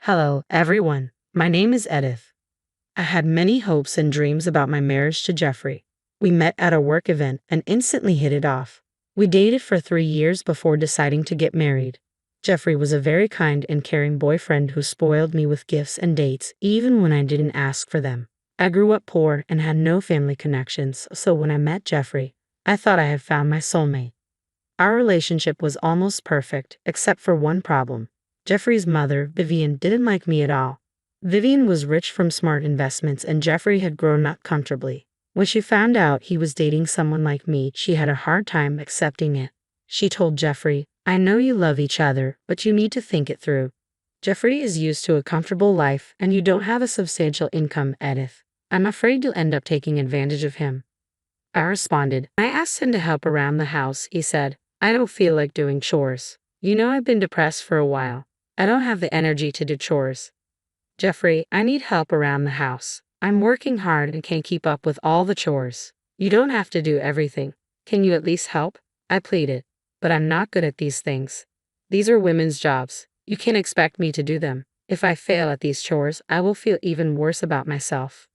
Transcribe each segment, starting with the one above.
Hello, everyone. My name is Edith. I had many hopes and dreams about my marriage to Jeffrey. We met at a work event and instantly hit it off. We dated for 3 years before deciding to get married. Jeffrey was a very kind and caring boyfriend who spoiled me with gifts and dates even when I didn't ask for them. I grew up poor and had no family connections, so when I met Jeffrey, I thought I had found my soulmate. Our relationship was almost perfect, except for one problem. Jeffrey's mother, Vivian, didn't like me at all. Vivian was rich from smart investments and Jeffrey had grown up comfortably. When she found out he was dating someone like me, she had a hard time accepting it. She told Jeffrey, "I know you love each other, but you need to think it through. Jeffrey is used to a comfortable life and you don't have a substantial income, Edith. I'm afraid you'll end up taking advantage of him." I responded. "I asked him to help around the house," he said. "I don't feel like doing chores. You know I've been depressed for a while. I don't have the energy to do chores." "Jeffrey, I need help around the house. I'm working hard and can't keep up with all the chores. You don't have to do everything. Can you at least help?" I pleaded. "But I'm not good at these things. These are women's jobs. You can't expect me to do them. If I fail at these chores, I will feel even worse about myself."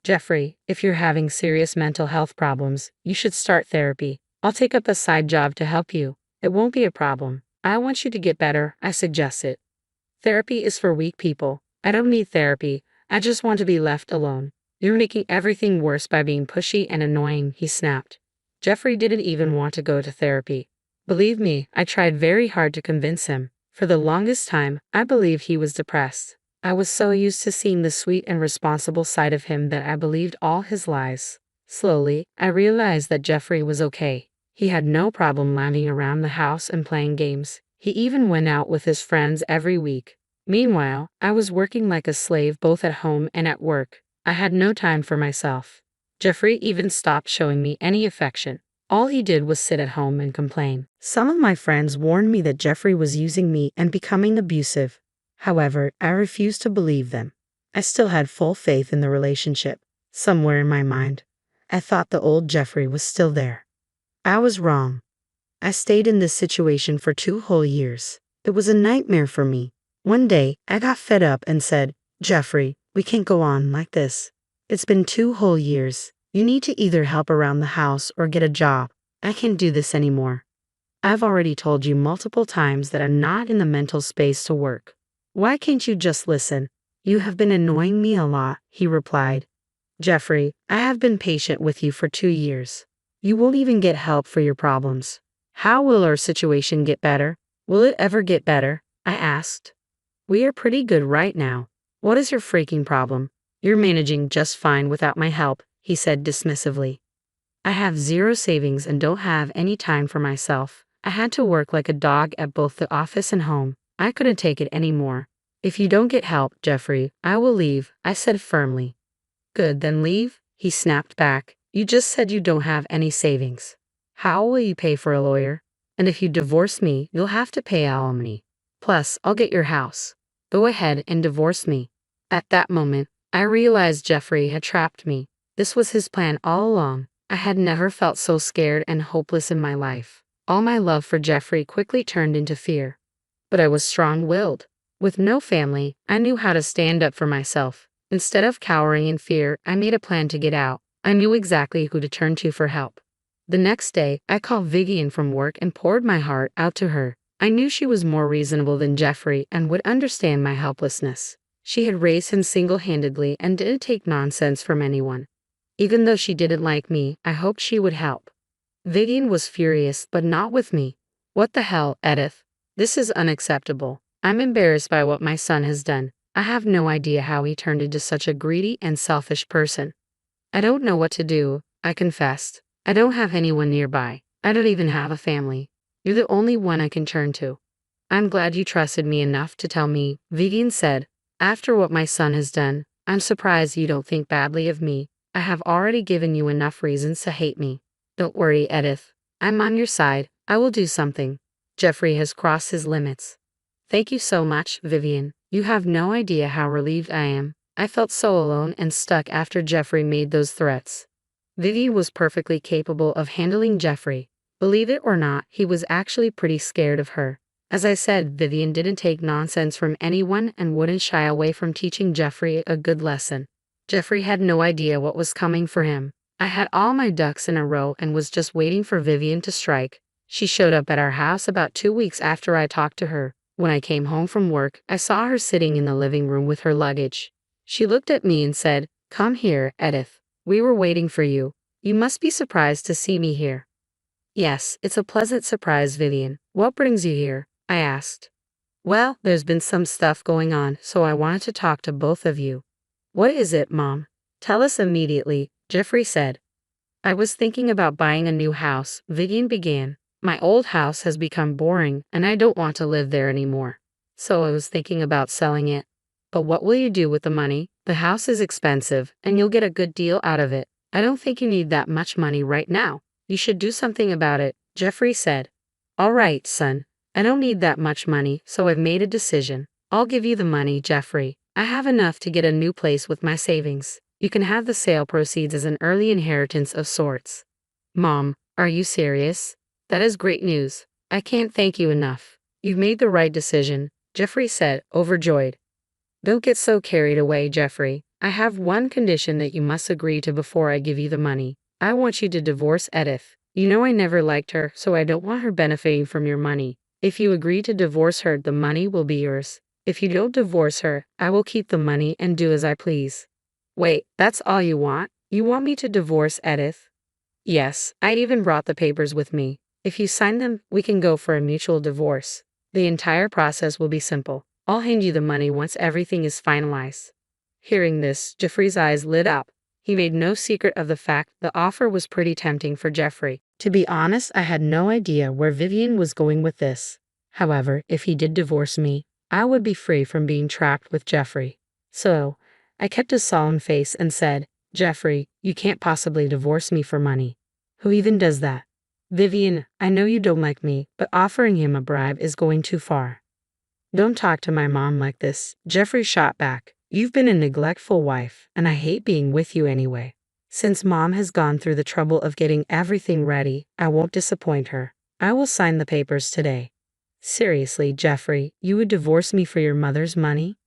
"Jeffrey, if you're having serious mental health problems, you should start therapy. I'll take up a side job to help you. It won't be a problem. I want you to get better," I suggested. "Therapy is for weak people. I don't need therapy. I just want to be left alone." "You're making everything worse by being pushy and annoying," he snapped. Jeffrey didn't even want to go to therapy. Believe me, I tried very hard to convince him. For the longest time, I believed he was depressed. I was so used to seeing the sweet and responsible side of him that I believed all his lies. Slowly, I realized that Jeffrey was okay. He had no problem lounging around the house and playing games. He even went out with his friends every week. Meanwhile, I was working like a slave both at home and at work. I had no time for myself. Jeffrey even stopped showing me any affection. All he did was sit at home and complain. Some of my friends warned me that Jeffrey was using me and becoming abusive. However, I refused to believe them. I still had full faith in the relationship. Somewhere in my mind, I thought the old Jeffrey was still there. I was wrong. I stayed in this situation for 2 whole years. It was a nightmare for me. One day, I got fed up and said, "Jeffrey, we can't go on like this. It's been 2 whole years. You need to either help around the house or get a job. I can't do this anymore. I've already told you multiple times that I'm not in the mental space to work. Why can't you just listen?" "You have been annoying me a lot," he replied. "Jeffrey, I have been patient with you for 2 years. You won't even get help for your problems. How will our situation get better? Will it ever get better?" I asked. "We are pretty good right now. What is your freaking problem? You're managing just fine without my help," he said dismissively. "I have 0 savings and don't have any time for myself. I had to work like a dog at both the office and home. I couldn't take it anymore. If you don't get help, Jeffrey, I will leave," I said firmly. "Good, then leave," he snapped back. "You just said you don't have any savings. How will you pay for a lawyer? And if you divorce me, you'll have to pay alimony. Plus, I'll get your house. Go ahead and divorce me." At that moment, I realized Jeffrey had trapped me. This was his plan all along. I had never felt so scared and hopeless in my life. All my love for Jeffrey quickly turned into fear. But I was strong-willed. With no family, I knew how to stand up for myself. Instead of cowering in fear, I made a plan to get out. I knew exactly who to turn to for help. The next day, I called Vivian from work and poured my heart out to her. I knew she was more reasonable than Jeffrey and would understand my helplessness. She had raised him single-handedly and didn't take nonsense from anyone. Even though she didn't like me, I hoped she would help. Vivian was furious, but not with me. "What the hell, Edith? This is unacceptable. I'm embarrassed by what my son has done. I have no idea how he turned into such a greedy and selfish person. I don't know what to do," I confessed. "I don't have anyone nearby. I don't even have a family. You're the only one I can turn to." "I'm glad you trusted me enough to tell me," Vivian said. "After what my son has done, I'm surprised you don't think badly of me. I have already given you enough reasons to hate me. Don't worry, Edith. I'm on your side. I will do something. Jeffrey has crossed his limits." "Thank you so much, Vivian. You have no idea how relieved I am. I felt so alone and stuck after Jeffrey made those threats." Vivian was perfectly capable of handling Jeffrey. Believe it or not, he was actually pretty scared of her. As I said, Vivian didn't take nonsense from anyone and wouldn't shy away from teaching Jeffrey a good lesson. Jeffrey had no idea what was coming for him. I had all my ducks in a row and was just waiting for Vivian to strike. She showed up at our house about 2 weeks after I talked to her. When I came home from work, I saw her sitting in the living room with her luggage. She looked at me and said, "Come here, Edith. We were waiting for you. You must be surprised to see me here." "Yes, it's a pleasant surprise, Vivian. What brings you here?" I asked. "Well, there's been some stuff going on, so I wanted to talk to both of you." "What is it, Mom?" "Tell us immediately," Jeffrey said. "I was thinking about buying a new house," Vivian began. "My old house has become boring, and I don't want to live there anymore. So I was thinking about selling it." "But what will you do with the money? The house is expensive, and you'll get a good deal out of it. I don't think you need that much money right now. You should do something about it," Jeffrey said. "All right, son. I don't need that much money, so I've made a decision. I'll give you the money, Jeffrey. I have enough to get a new place with my savings. You can have the sale proceeds as an early inheritance of sorts." "Mom, are you serious? That is great news. I can't thank you enough. You've made the right decision," Jeffrey said, overjoyed. "Don't get so carried away, Jeffrey. I have one condition that you must agree to before I give you the money. I want you to divorce Edith. You know I never liked her, so I don't want her benefiting from your money. If you agree to divorce her, the money will be yours. If you don't divorce her, I will keep the money and do as I please." "Wait, that's all you want? You want me to divorce Edith?" "Yes, I even brought the papers with me. If you sign them, we can go for a mutual divorce. The entire process will be simple. I'll hand you the money once everything is finalized." Hearing this, Jeffrey's eyes lit up. He made no secret of the fact the offer was pretty tempting for Jeffrey. To be honest, I had no idea where Vivian was going with this. However, if he did divorce me, I would be free from being trapped with Jeffrey. So, I kept a solemn face and said, "Jeffrey, you can't possibly divorce me for money. Who even does that? Vivian, I know you don't like me, but offering him a bribe is going too far." "Don't talk to my mom like this," Jeffrey shot back. "You've been a neglectful wife, and I hate being with you anyway. Since Mom has gone through the trouble of getting everything ready, I won't disappoint her. I will sign the papers today." "Seriously, Jeffrey, you would divorce me for your mother's money?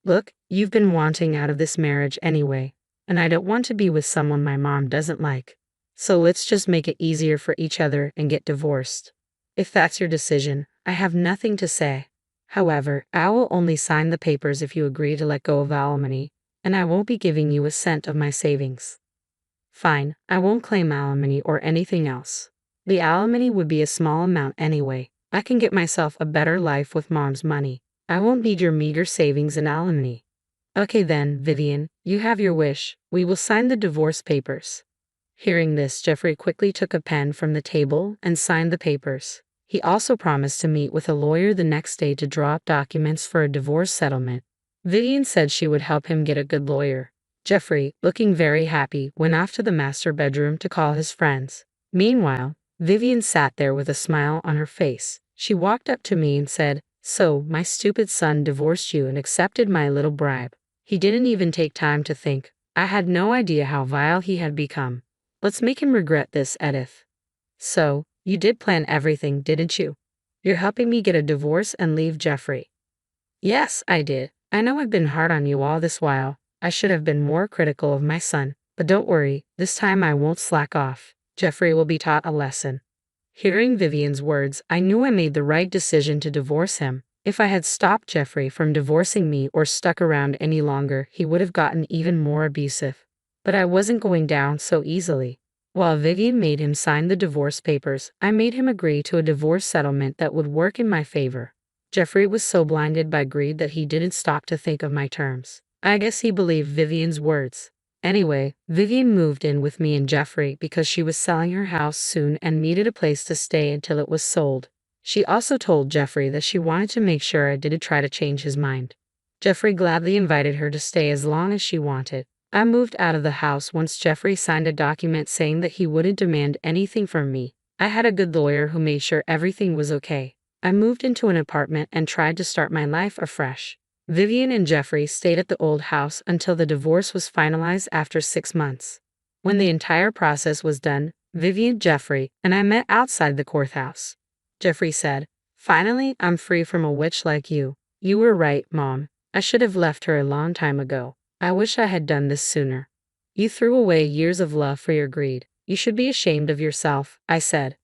Look, you've been wanting out of this marriage anyway, and I don't want to be with someone my mom doesn't like. So let's just make it easier for each other and get divorced. If that's your decision, I have nothing to say. However, I will only sign the papers if you agree to let go of alimony, and I won't be giving you a cent of my savings." "Fine, I won't claim alimony or anything else. The alimony would be a small amount anyway. I can get myself a better life with Mom's money. I won't need your meager savings and alimony." "Okay then, Vivian, you have your wish. We will sign the divorce papers." Hearing this, Jeffrey quickly took a pen from the table and signed the papers. He also promised to meet with a lawyer the next day to draw up documents for a divorce settlement. Vivian said she would help him get a good lawyer. Jeffrey, looking very happy, went off to the master bedroom to call his friends. Meanwhile, Vivian sat there with a smile on her face. She walked up to me and said, "So, my stupid son divorced you and accepted my little bribe. He didn't even take time to think. I had no idea how vile he had become. Let's make him regret this, Edith." "So, you did plan everything, didn't you? You're helping me get a divorce and leave Jeffrey." "Yes, I did. I know I've been hard on you all this while. I should have been more critical of my son, but don't worry, this time I won't slack off. Jeffrey will be taught a lesson." Hearing Vivian's words, I knew I made the right decision to divorce him. If I had stopped Jeffrey from divorcing me or stuck around any longer, he would have gotten even more abusive. But I wasn't going down so easily. While Vivian made him sign the divorce papers, I made him agree to a divorce settlement that would work in my favor. Jeffrey was so blinded by greed that he didn't stop to think of my terms. I guess he believed Vivian's words. Anyway, Vivian moved in with me and Jeffrey because she was selling her house soon and needed a place to stay until it was sold. She also told Jeffrey that she wanted to make sure I didn't try to change his mind. Jeffrey gladly invited her to stay as long as she wanted. I moved out of the house once Jeffrey signed a document saying that he wouldn't demand anything from me. I had a good lawyer who made sure everything was okay. I moved into an apartment and tried to start my life afresh. Vivian and Jeffrey stayed at the old house until the divorce was finalized after 6 months. When the entire process was done, Vivian, Jeffrey, and I met outside the courthouse. Jeffrey said, Finally, I'm free from a witch like you. You were right, Mom. I should have left her a long time ago. I wish I had done this sooner. You threw away years of love for your greed. You should be ashamed of yourself, I said.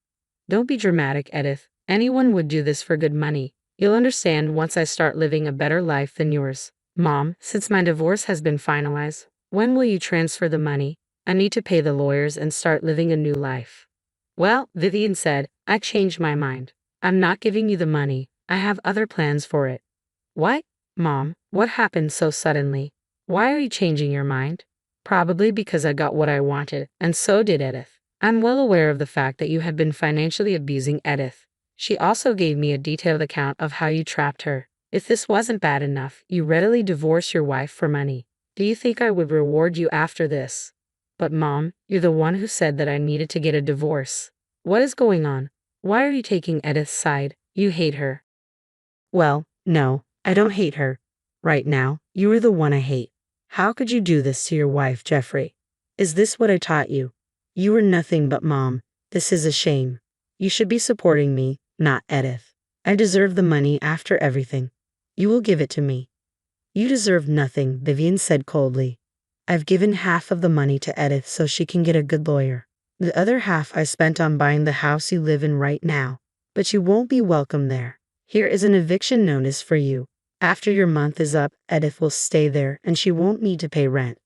Don't be dramatic, Edith. Anyone would do this for good money. You'll understand once I start living a better life than yours. Mom, since my divorce has been finalized, when will you transfer the money? I need to pay the lawyers and start living a new life. Well, Vivian said, I changed my mind. I'm not giving you the money. I have other plans for it. What? Mom, what happened so suddenly? Why are you changing your mind? Probably because I got what I wanted, and so did Edith. I'm well aware of the fact that you had been financially abusing Edith. She also gave me a detailed account of how you trapped her. If this wasn't bad enough, you readily divorced your wife for money. Do you think I would reward you after this? But Mom, you're the one who said that I needed to get a divorce. What is going on? Why are you taking Edith's side? You hate her. Well, no, I don't hate her. Right now, you are the one I hate. How could you do this to your wife, Jeffrey? Is this what I taught you? You were nothing but Mom. This is a shame. You should be supporting me, not Edith. I deserve the money after everything. You will give it to me. You deserve nothing, Vivian said coldly. I've given half of the money to Edith so she can get a good lawyer. The other half I spent on buying the house you live in right now. But you won't be welcome there. Here is an eviction notice for you. After your month is up, Edith will stay there and she won't need to pay rent.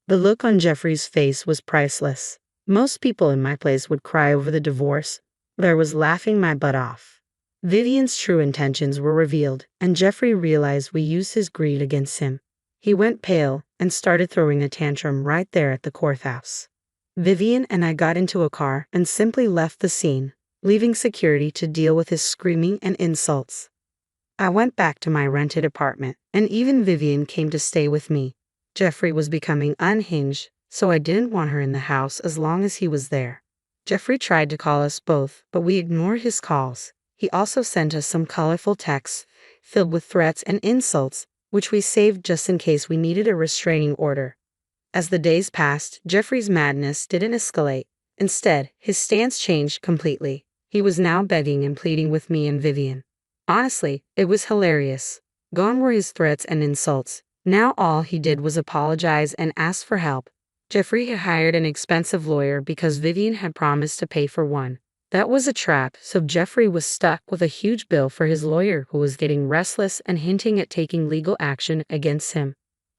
The look on Jeffrey's face was priceless. Most people in my place would cry over the divorce, but I was laughing my butt off. Vivian's true intentions were revealed, and Jeffrey realized we used his greed against him. He went pale and started throwing a tantrum right there at the courthouse. Vivian and I got into a car and simply left the scene, leaving security to deal with his screaming and insults. I went back to my rented apartment, and even Vivian came to stay with me. Jeffrey was becoming unhinged, so I didn't want her in the house as long as he was there. Jeffrey tried to call us both, but we ignored his calls. He also sent us some colorful texts filled with threats and insults, which we saved just in case we needed a restraining order. As the days passed, Jeffrey's madness didn't escalate. Instead, his stance changed completely. He was now begging and pleading with me and Vivian. Honestly, it was hilarious. Gone were his threats and insults. Now all he did was apologize and ask for help. Jeffrey had hired an expensive lawyer because Vivian had promised to pay for one. That was a trap, so Jeffrey was stuck with a huge bill for his lawyer, who was getting restless and hinting at taking legal action against him.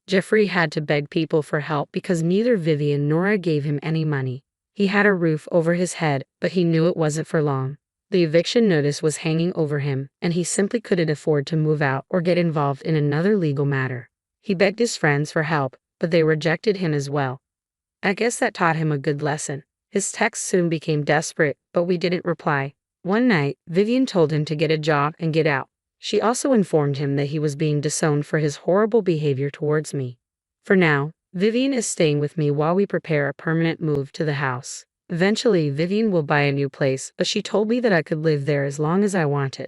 Jeffrey had to beg people for help because neither Vivian nor I gave him any money. He had a roof over his head, but he knew it wasn't for long. The eviction notice was hanging over him, and he simply couldn't afford to move out or get involved in another legal matter. He begged his friends for help, but they rejected him as well. I guess that taught him a good lesson. His texts soon became desperate, but we didn't reply. One night, Vivian told him to get a job and get out. She also informed him that he was being disowned for his horrible behavior towards me. For now, Vivian is staying with me while we prepare a permanent move to the house. Eventually, Vivian will buy a new place, but she told me that I could live there as long as I wanted.